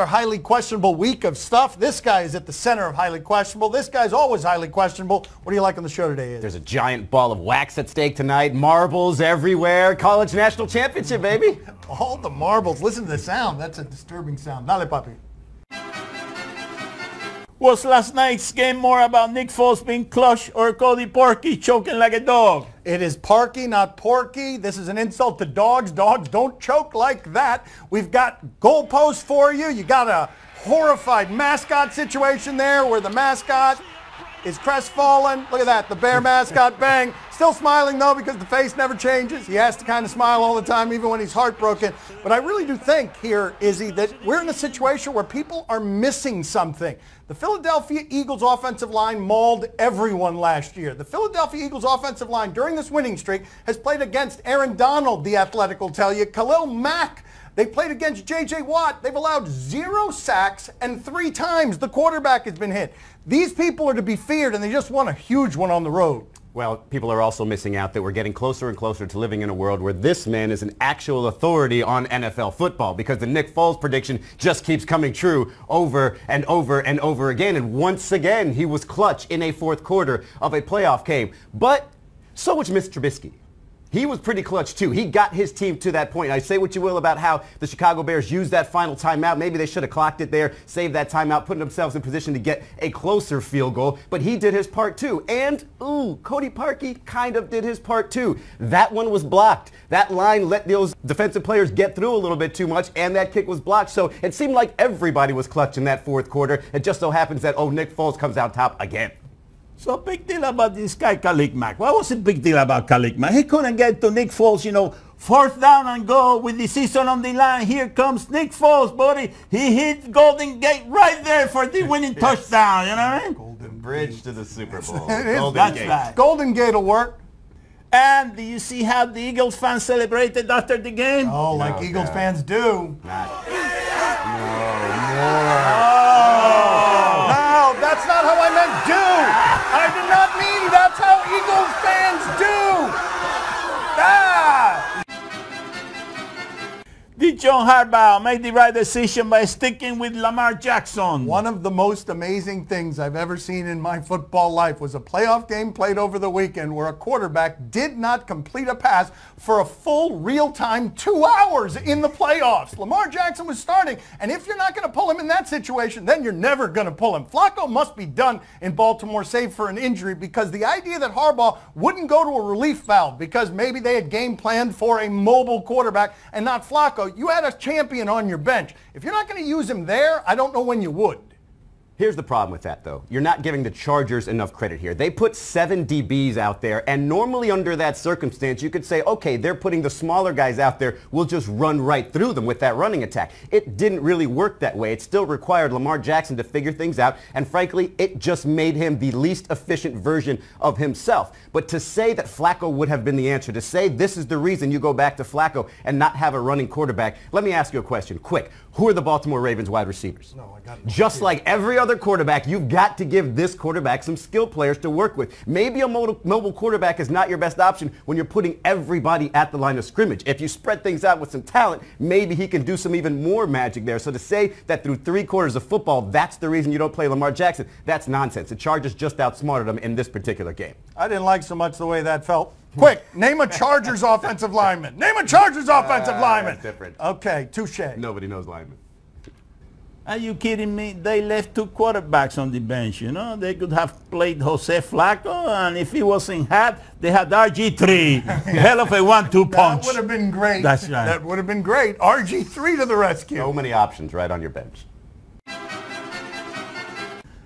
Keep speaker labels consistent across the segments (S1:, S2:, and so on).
S1: Highly questionable week of stuff. This guy is at the center of highly questionable. This guy's always highly questionable. What do you like on the show today?
S2: There's a giant ball of wax at stake tonight. Marbles everywhere. College national championship, baby.
S1: All the marbles. Listen to the sound. That's a disturbing sound. Dale, papi.
S3: Was last night's game more about Nick Foles being clutch or Cody Parkey choking like a dog?
S1: It is Parkey, not Porky. This is an insult to dogs. Dogs don't choke like that. We've got goalposts for you. You got a horrified mascot situation there where the mascot is crestfallen. Look at that, the bear mascot, bang. Still smiling though because the face never changes. He has to kind of smile all the time even when he's heartbroken. But I really do think here, Izzy, that we're in a situation where people are missing something. The Philadelphia Eagles offensive line mauled everyone last year. The Philadelphia Eagles offensive line during this winning streak has played against Aaron Donald, the Athletic will tell you, Khalil Mack. They played against J.J. Watt. They've allowed 0 sacks, and 3 times the quarterback has been hit. These people are to be feared, and they just won a huge one on the road.
S2: Well, people are also missing out that we're getting closer and closer to living in a world where this man is an actual authority on NFL football, because the Nick Foles prediction just keeps coming true over and over and over again. And once again, he was clutch in a fourth quarter of a playoff game. But so was Mr. Trubisky. He was pretty clutch, too. He got his team to that point. I say what you will about how the Chicago Bears used that final timeout. Maybe they should have clocked it there, saved that timeout, putting themselves in position to get a closer field goal. But he did his part, too. And, Cody Parkey kind of did his part, too. That one was blocked. That line let those defensive players get through a little bit too much, and that kick was blocked. So it seemed like everybody was clutch in that fourth quarter. It just so happens that, Nick Foles comes out top again.
S3: So big deal about this guy, Khalil Mack. What was the big deal about Khalil Mack? He couldn't get to Nick Foles, fourth down and go with the season on the line. Here comes Nick Foles, buddy. He hit Golden Gate right there for the winning touchdown, you know what I mean?
S2: Golden Bridge to the Super Bowl.
S1: Golden Gate. Right. Golden Gate will work.
S3: And do you see how the Eagles fans celebrated after the game?
S1: Oh, like Eagles fans do. That's not how I meant do. I did not mean that's how Eagles fans do.
S3: Did John Harbaugh make the right decision by sticking with Lamar Jackson?
S1: One of the most amazing things I've ever seen in my football life was a playoff game played over the weekend where a quarterback did not complete a pass for a full real-time 2 hours in the playoffs. Lamar Jackson was starting, and if you're not going to pull him in that situation, then you're never going to pull him. Flacco must be done in Baltimore, save for an injury, because the idea that Harbaugh wouldn't go to a relief valve because maybe they had game planned for a mobile quarterback and not Flacco. You had a champion on your bench. If you're not going to use him there, I don't know when you would.
S2: Here's the problem with that, though. You're not giving the Chargers enough credit here. They put 7 DBs out there, and normally under that circumstance, you could say, okay, they're putting the smaller guys out there. We'll just run right through them with that running attack. It didn't really work that way. It still required Lamar Jackson to figure things out, and frankly, it just made him the least efficient version of himself. But to say that Flacco would have been the answer, to say this is the reason you go back to Flacco and not have a running quarterback, let me ask you a question, quick. Who are the Baltimore Ravens wide receivers?
S1: No, I got it.
S2: Just like every other quarterback, you've got to give this quarterback some skill players to work with. Maybe a mobile quarterback is not your best option when you're putting everybody at the line of scrimmage. If you spread things out with some talent, maybe he can do some even more magic there. So to say that through 3 quarters of football, that's the reason you don't play Lamar Jackson, that's nonsense. The Chargers just outsmarted him in this particular game.
S1: I didn't like so much the way that felt. Quick, name a Chargers offensive lineman. Name a Chargers offensive lineman.
S2: That's different.
S1: Okay, touche.
S2: Nobody knows linemen.
S3: Are you kidding me? They left 2 quarterbacks on the bench, They could have played Jose Flacco, and if he wasn't hot, they had RG3. Hell of a 1-2 punch.
S1: That would have been great.
S3: That's right.
S1: That would have been great. RG3 to the rescue.
S2: So many options right on your bench.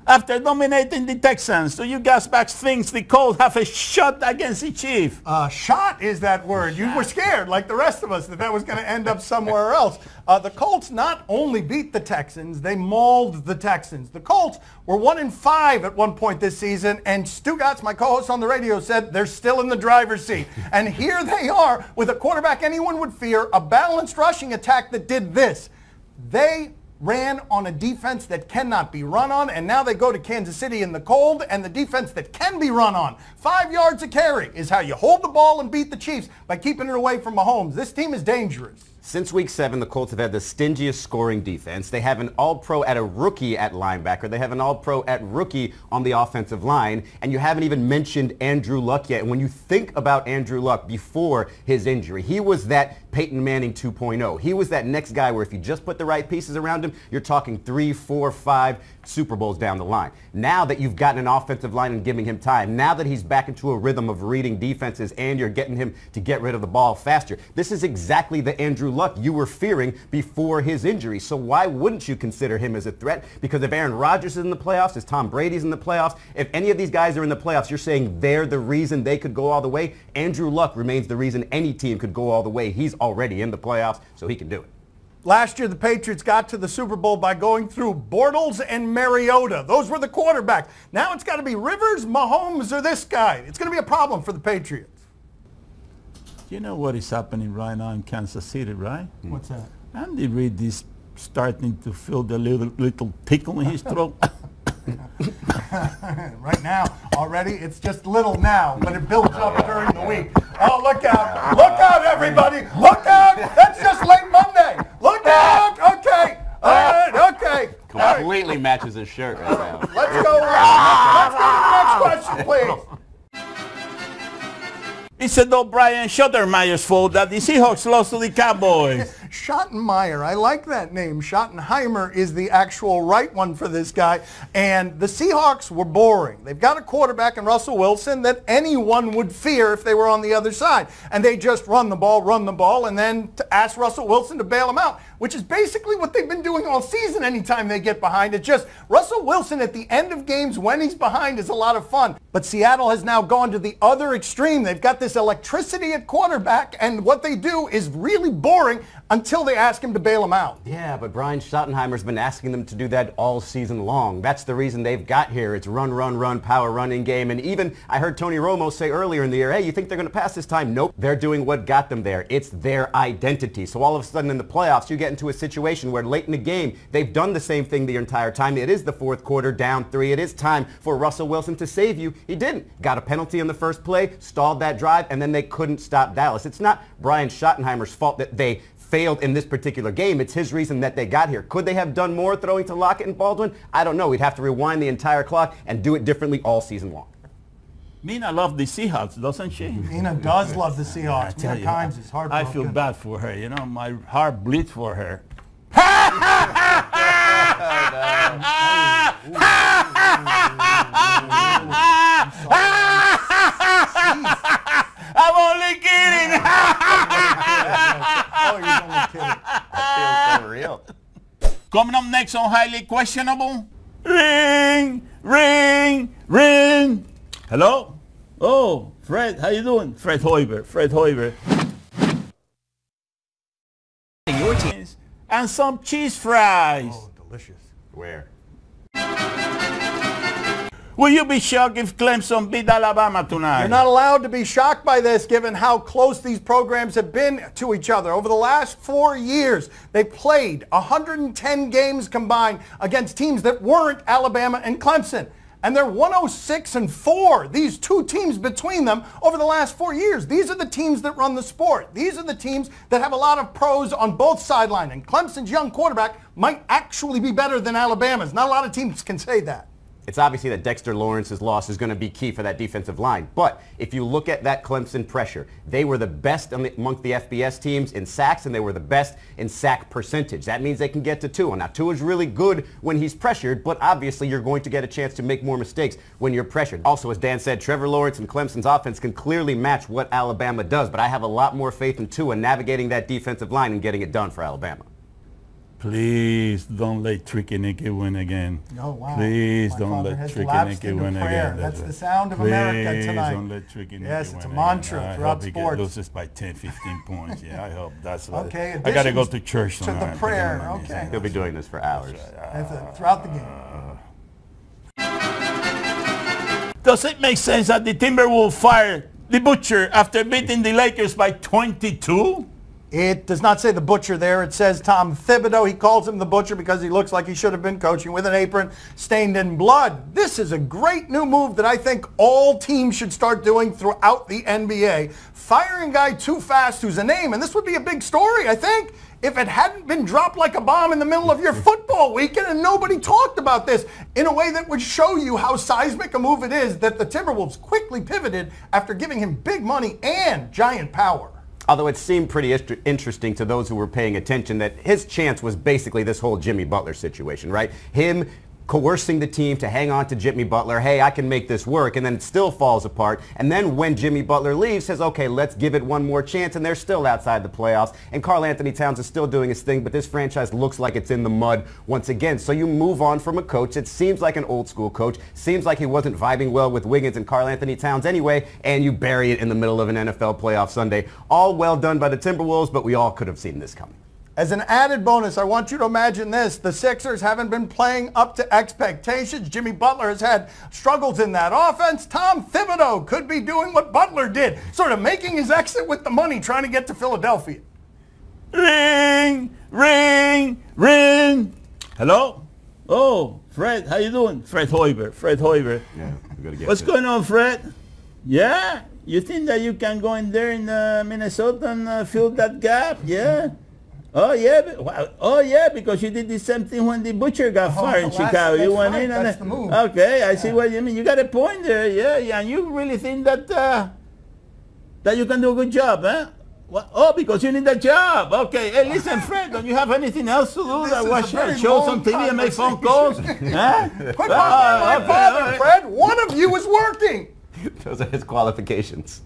S3: After dominating the Texans, do you Gasbacks think the Colts have a shot against the Chiefs?
S1: Shot is that word. You were scared, like the rest of us, that was going to end up somewhere else. The Colts not only beat the Texans, they mauled the Texans. The Colts were 1-5 at one point this season, and Stu Gatz, my co-host on the radio, said they're still in the driver's seat. And here they are with a quarterback anyone would fear, a balanced rushing attack that did this. They ran on a defense that cannot be run on, and now they go to Kansas City in the cold, and the defense that can be run on. 5 yards a carry is how you hold the ball and beat the Chiefs by keeping it away from Mahomes. This team is dangerous.
S2: Since week 7, the Colts have had the stingiest scoring defense. They have an all-pro at a rookie at linebacker. They have an all-pro at rookie on the offensive line. And you haven't even mentioned Andrew Luck yet. And when you think about Andrew Luck before his injury, he was that Peyton Manning 2.0. He was that next guy where if you just put the right pieces around him, you're talking 3, 4, 5 Super Bowls down the line. Now that you've gotten an offensive line and giving him time, now that he's back into a rhythm of reading defenses and you're getting him to get rid of the ball faster, this is exactly the Andrew Luck you were fearing before his injury. So why wouldn't you consider him as a threat? Because if Aaron Rodgers is in the playoffs, if Tom Brady's in the playoffs, if any of these guys are in the playoffs, you're saying they're the reason they could go all the way. Andrew Luck remains the reason any team could go all the way. He's already in the playoffs, so he can do it.
S1: Last year, the Patriots got to the Super Bowl by going through Bortles and Mariota. Those were the quarterbacks. Now it's got to be Rivers, Mahomes, or this guy. It's going to be a problem for the Patriots.
S3: You know what is happening right now in Kansas City, right?
S1: What's that?
S3: Andy Reid is starting to feel the little tickle in his throat.
S1: Right now, already, it's just little now, but it builds up during the week. Oh, look out. Look out, everybody. Look out. That's just late Monday. Look out. Okay. All right. Okay.
S2: Completely matches his shirt right now.
S1: Let's go. Let's go to the next question, please.
S3: It's a Brian Schottenheimer's fault that the Seahawks lost to the Cowboys.
S1: Schottenheimer, I like that name. Schottenheimer is the actual right one for this guy. And the Seahawks were boring. They've got a quarterback in Russell Wilson that anyone would fear if they were on the other side. And they just run the ball, and then to ask Russell Wilson to bail them out, which is basically what they've been doing all season anytime they get behind. It's just Russell Wilson at the end of games when he's behind is a lot of fun. But Seattle has now gone to the other extreme. They've got this electricity at quarterback, and what they do is really boring until they ask him to bail them out.
S2: Yeah, but Brian Schottenheimer's been asking them to do that all season long. That's the reason they've got here. It's run, run, run, power running game. And even I heard Tony Romo say earlier in the year, hey, you think they're going to pass this time? Nope. They're doing what got them there. It's their identity. So all of a sudden in the playoffs, you get into a situation where late in the game, they've done the same thing the entire time. It is the fourth quarter, down 3. It is time for Russell Wilson to save you. He didn't. Got a penalty on the first play, stalled that drive, and then they couldn't stop Dallas. It's not Brian Schottenheimer's fault that they failed in this particular game. It's his reason that they got here. Could they have done more throwing to Lockett and Baldwin? I don't know. We'd have to rewind the entire clock and do it differently all season long.
S3: Mina loves the Seahawks, doesn't she?
S1: Mina does love the Seahawks. Mina Kimes is heartbroken.
S3: I feel bad for her. You know, my heart bleeds for her. I'm only kidding.
S1: Oh, you're only kidding.
S2: That feels so real.
S3: Coming up next on Highly Questionable. Ring, ring, ring. Hello? Oh, Fred, how you doing? Fred Hoiber. Your teams and some cheese fries.
S1: Oh, delicious.
S2: Where?
S3: Will you be shocked if Clemson beat Alabama tonight?
S1: You're not allowed to be shocked by this given how close these programs have been to each other. Over the last 4 years, they played 110 games combined against teams that weren't Alabama and Clemson. And they're 106-4. These two teams between them over the last 4 years. These are the teams that run the sport. These are the teams that have a lot of pros on both sidelines. And Clemson's young quarterback might actually be better than Alabama's. Not a lot of teams can say that.
S2: It's obviously that Dexter Lawrence's loss is going to be key for that defensive line. But if you look at that Clemson pressure, they were the best among the FBS teams in sacks, and they were the best in sack percentage. That means they can get to Tua. Now, Tua's really good when he's pressured, but obviously you're going to get a chance to make more mistakes when you're pressured. Also, as Dan said, Trevor Lawrence and Clemson's offense can clearly match what Alabama does, but I have a lot more faith in Tua navigating that defensive line and getting it done for Alabama.
S3: Please don't let Tricky Nicky win again.
S1: Oh, wow.
S3: Please
S1: My
S3: don't
S1: father
S3: let
S1: has
S3: Tricky
S1: lapsed
S3: Nicky
S1: into
S3: win
S1: prayer.
S3: again.
S1: That's the sound of America tonight.
S3: Please don't let Tricky Nicky
S1: Yes,
S3: win
S1: it's a
S3: again.
S1: mantra throughout
S3: I
S1: sports.
S3: hope he loses by 10, 15 points. Yeah, I hope that's what.
S1: Okay,
S3: I got to go to church
S1: to
S3: tonight.
S1: the prayer. Okay.
S2: He'll be doing this for hours.
S1: Throughout the game.
S3: Does it make sense that the Timberwolves fired the Butcher after beating the Lakers by 22?
S1: It does not say the butcher there. It says Tom Thibodeau. He calls him the butcher because he looks like he should have been coaching with an apron stained in blood. This is a great new move that I think all teams should start doing throughout the NBA. Firing a guy too fast who's a name, and this would be a big story, I think, if it hadn't been dropped like a bomb in the middle of your football weekend and nobody talked about this in a way that would show you how seismic a move it is that the Timberwolves quickly pivoted after giving him big money and giant power.
S2: Although it seemed pretty interesting to those who were paying attention that his chance was basically this whole Jimmy Butler situation, right? Him coercing the team to hang on to Jimmy Butler. Hey, I can make this work. And then it still falls apart. And then when Jimmy Butler leaves, says, okay, let's give it one more chance. And they're still outside the playoffs. And Karl Anthony Towns is still doing his thing. But this franchise looks like it's in the mud once again. So you move on from a coach that seems like an old school coach. Seems like he wasn't vibing well with Wiggins and Karl Anthony Towns anyway. And you bury it in the middle of an NFL playoff Sunday. All well done by the Timberwolves, but we all could have seen this coming.
S1: As an added bonus, I want you to imagine this. The Sixers haven't been playing up to expectations. Jimmy Butler has had struggles in that offense. Tom Thibodeau could be doing what Butler did, sort of making his exit with the money, trying to get to Philadelphia.
S3: Ring, ring, ring. Hello? Oh, Fred, how you doing? Fred Hoiber.
S2: Yeah, we gotta get
S3: What's going on, Fred? Yeah? You think that you can go in there in Minnesota and fill that gap? Yeah? Oh yeah, because you did the same thing when the butcher got fired in Chicago. You went in and
S1: that's the move.
S3: Okay, I see what you mean. You got a point there. Yeah, and you really think that that you can do a good job, huh? What? Oh, because you need a job. Okay. Hey, listen, Fred, don't you have anything else to do? That watch shows on TV and make phone calls? Huh?
S1: Quit bothering my father, Fred. One of you is working.
S2: Those are his qualifications.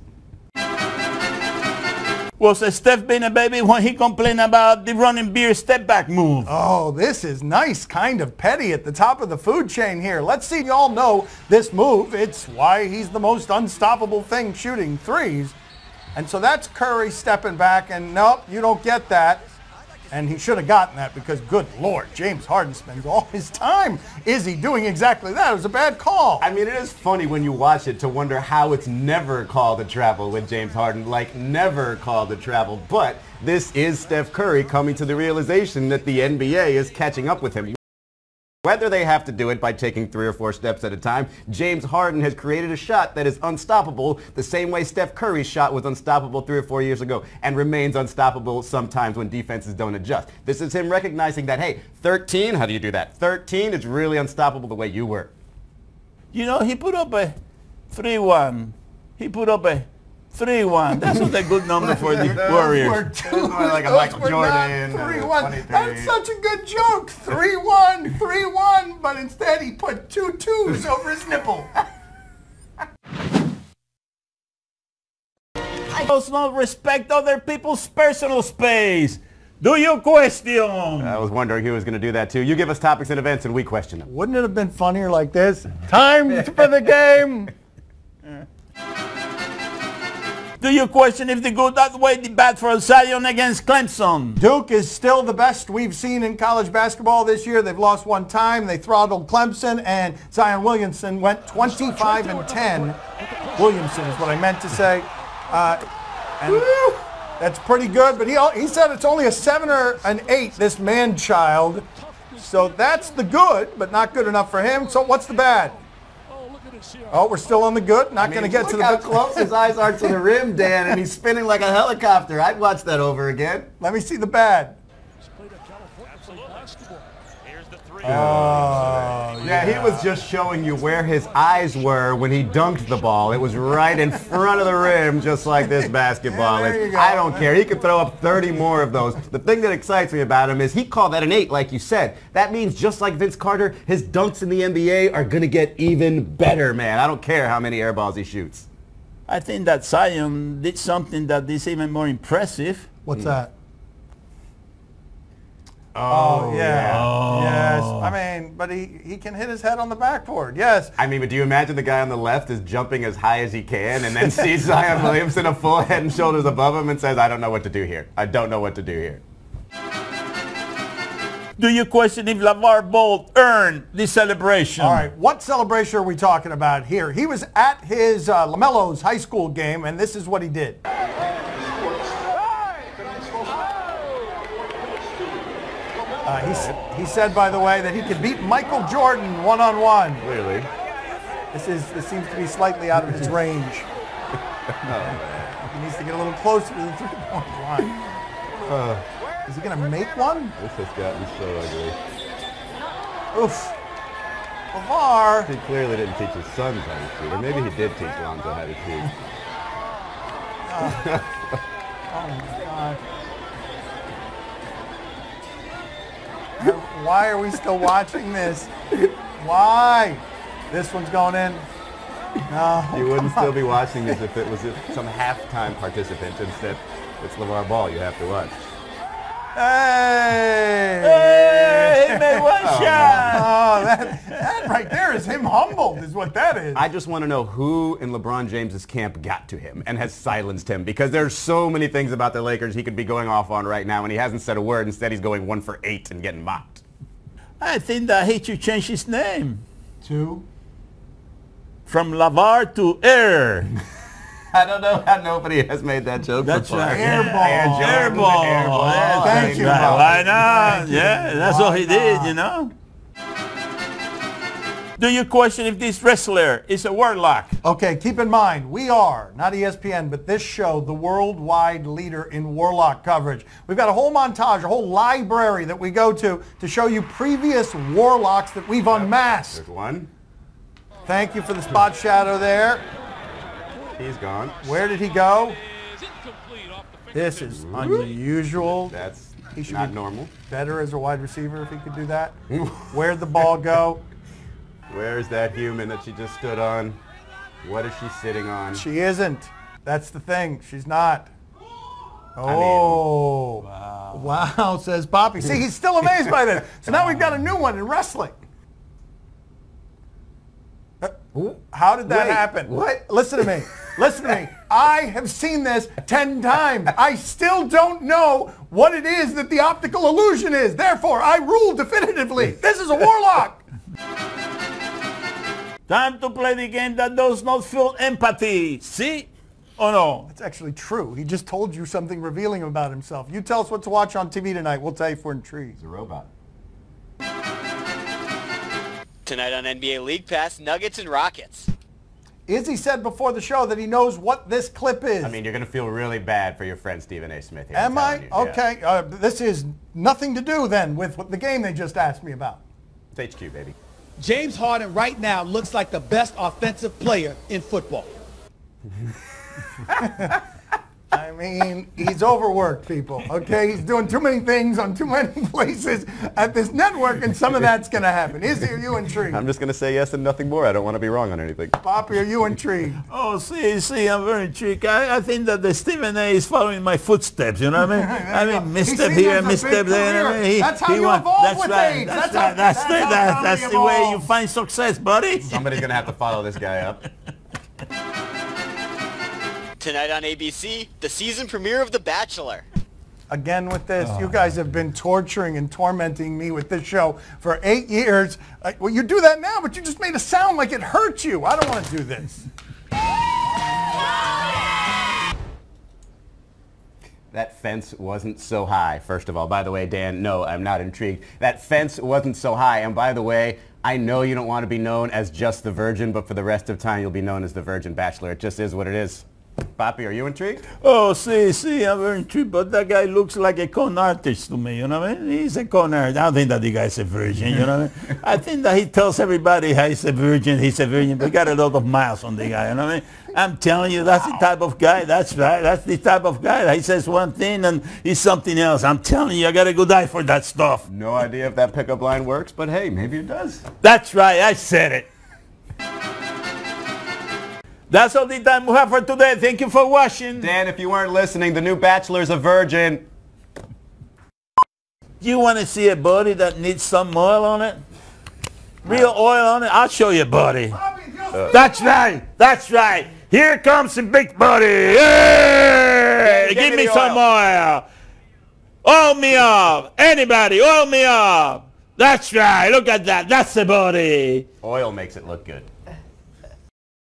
S3: Was Steph being a baby when he complained about the running beer step back move?
S1: Oh, this is nice, kind of petty at the top of the food chain here. Let's see y'all know this move. It's why he's the most unstoppable thing shooting threes. And so that's Curry stepping back, and nope, you don't get that. And he should have gotten that because, good Lord, James Harden spends all his time. Is he doing exactly that? It was a bad call.
S2: I mean, it is funny when you watch it to wonder how it's never called a travel with James Harden, like never called a travel. But this is Steph Curry coming to the realization that the NBA is catching up with him. Whether they have to do it by taking 3 or 4 steps at a time, James Harden has created a shot that is unstoppable the same way Steph Curry's shot was unstoppable 3 or 4 years ago and remains unstoppable sometimes when defenses don't adjust. This is him recognizing that, hey, 13, how do you do that? 13 is really unstoppable the way you were.
S3: You know, he put up a 3-1. He put up a 3-1. That's not a good number for the Warriors.
S2: Like a Michael Jordan.
S1: 3-1. That's such a good joke. 3-1, 3-1. But instead he put 2 2s over his nipple.
S3: I does not respect other people's personal space. Do you question?
S2: I was wondering who was going to do that too. You give us topics and events and we question them.
S1: Wouldn't it have been funnier like this? Time for the game.
S3: Do you question if they go that way, the bat for Zion against Clemson?
S1: Duke is still the best we've seen in college basketball this year. They've lost 1 time. They throttled Clemson, and Zion Williamson went 25-10. Williamson is what I meant to say. And that's pretty good, but he said it's only a 7 or an 8, this man-child. So that's the good, but not good enough for him. So what's the bad? Oh, we're still on the good. Not going to get to the
S2: Look how close his eyes are to the rim, Dan, and he's spinning like a helicopter. I'd watch that over again.
S1: Let me see the bad. Oh,
S2: yeah, he was just showing you where his eyes were when he dunked the ball. It was right in front of the rim, just like this basketball is. I don't care. He could throw up 30 more of those. The thing that excites me about him is he called that an 8, like you said. That means just like Vince Carter, his dunks in the NBA are going to get even better, man. I don't care how many air balls he shoots.
S3: I think that Zion did something that is even more impressive.
S1: What's that? Oh, yeah.
S3: Oh.
S1: Yes. I mean, but he can hit his head on the backboard. Yes.
S2: I mean, but do you imagine the guy on the left is jumping as high as he can and then sees Zion Williamson a full head and shoulders above him and says, I don't know what to do here. I don't know what to do here.
S3: Do you question if LeVar Ball earned the celebration?
S1: All right, what celebration are we talking about here? He was at his LaMelo's high school game, and this is what he did. He said, by the way, that he could beat Michael Jordan one-on-one.
S2: Clearly.
S1: This seems to be slightly out of his range. He needs to get a little closer to the three-point line. Is he going to make one?
S2: This has gotten so ugly.
S1: Oof. LeVar.
S2: He clearly didn't teach his sons how to shoot, or maybe he did teach Lonzo how to shoot.
S1: Oh my God. Why are we still watching this? Why? This one's going in. No.
S2: You wouldn't still be watching this if it was some halftime participant. Instead, it's LeVar Ball you have to watch.
S1: Hey!
S3: Hey, he made one shot.
S1: Oh, that right there is him humbled, is what that is.
S2: I just want to know who in LeBron James's camp got to him and has silenced him, because there's so many things about the Lakers he could be going off on right now, and he hasn't said a word. Instead, he's going 1 for 8 and getting mocked.
S3: I think that he should change his name
S1: Two.
S3: from LeVar to Air.
S2: I don't know how nobody has made that joke
S3: That's
S2: before.
S3: right.
S1: Airball.
S3: Airball.
S1: Thank you,
S3: Right.
S1: Bob.
S3: Why not?
S1: Thank you.
S3: Yeah, that's
S1: Why
S3: what he did,
S1: not?
S3: you know. Do you question if this wrestler is a warlock?
S1: Okay, keep in mind, we are, not ESPN, but this show, the worldwide leader in Warlock coverage. We've got a whole montage, a whole library that we go to show you previous Warlocks that we've unmasked.
S2: There's one.
S1: Thank you for the spot shadow there.
S2: He's gone.
S1: Where did he go? This is unusual.
S2: That's
S1: He should
S2: not
S1: be
S2: normal.
S1: better as a wide receiver if he could do that. Where'd the ball go?
S2: Where's that human that she just stood on? What is she sitting on?
S1: She isn't. That's the thing. She's not. Oh. Wow, says Poppy. See, he's still amazed by this. So now we've got a new one in wrestling. How did that happen?
S2: What?
S1: Listen to me. Listen to me. I have seen this 10 times. I still don't know what it is that the optical illusion is. Therefore, I rule definitively. This is a warlock.
S3: Time to play the game that does not feel empathy. See? Or no?
S1: That's actually true. He just told you something revealing about himself. You tell us what to watch on TV tonight. We'll tell you if we're intrigued.
S2: He's a robot.
S4: Tonight on NBA League Pass, Nuggets and Rockets.
S1: Izzy said before the show that he knows what this clip is.
S2: I mean, you're going to feel really bad for your friend Stephen A. Smith here.
S1: Am I?
S2: I'm telling you.
S1: Okay.
S2: Yeah.
S1: This is nothing to do then with the game they just asked me about.
S2: It's HQ, baby.
S5: James Harden right now looks like the best offensive player in football.
S1: I mean, he's overworked, people, okay? He's doing too many things on too many places at this network, and some of that's going to happen. Izzy, are you intrigued?
S2: I'm just going to say yes and nothing more. I don't want to be wrong on anything.
S1: Poppy, are you intrigued?
S3: Oh, see, I'm very intrigued. I think that the Stephen A. is following my footsteps, you know what I mean? Misstep
S1: He's seen
S3: here,
S1: that's a
S3: misstep
S1: big
S3: there.
S1: career. That's how you evolve with things.
S3: That's
S1: That's
S3: right.
S1: how
S3: That's
S1: comedy
S3: the way you
S1: evolves.
S3: find success, buddy.
S2: Somebody's going to have to follow this guy up.
S4: Tonight on ABC, the season premiere of The Bachelor.
S1: Again with this, you guys have been torturing and tormenting me with this show for 8 years. Well, you do that now, but you just made it sound like it hurt you. I don't want to do this.
S2: That fence wasn't so high, first of all. By the way, Dan, no, I'm not intrigued. That fence wasn't so high. And by the way, I know you don't want to be known as just the Virgin, but for the rest of time, you'll be known as the Virgin Bachelor. It just is what it is. Poppy, are you intrigued?
S3: Oh, see, I'm very intrigued, but that guy looks like a con artist to me, you know what I mean? He's a con artist. I don't think that the guy's a virgin, you know what I mean? I think that he tells everybody how he's a virgin, but he got a lot of miles on the guy, you know what I mean? I'm telling you, that's the type of guy, that's right, that's the type of guy that he says one thing and he's something else. I'm telling you, I got a good eye for that stuff.
S2: No idea if that pickup line works, but hey, maybe it does.
S3: That's right, I said it. That's all the time we have for today. Thank you for watching.
S2: Dan, if you weren't listening, the new Bachelor's a virgin.
S3: You want to see a body that needs some oil on it? Real oil on it? I'll show you, buddy. That's right. Here comes the big body. Hey,
S2: Give
S3: give
S2: me
S3: me
S2: the
S3: some oil. Oil me up. Anybody, oil me up. That's right. Look at that. That's the body.
S2: Oil makes it look good.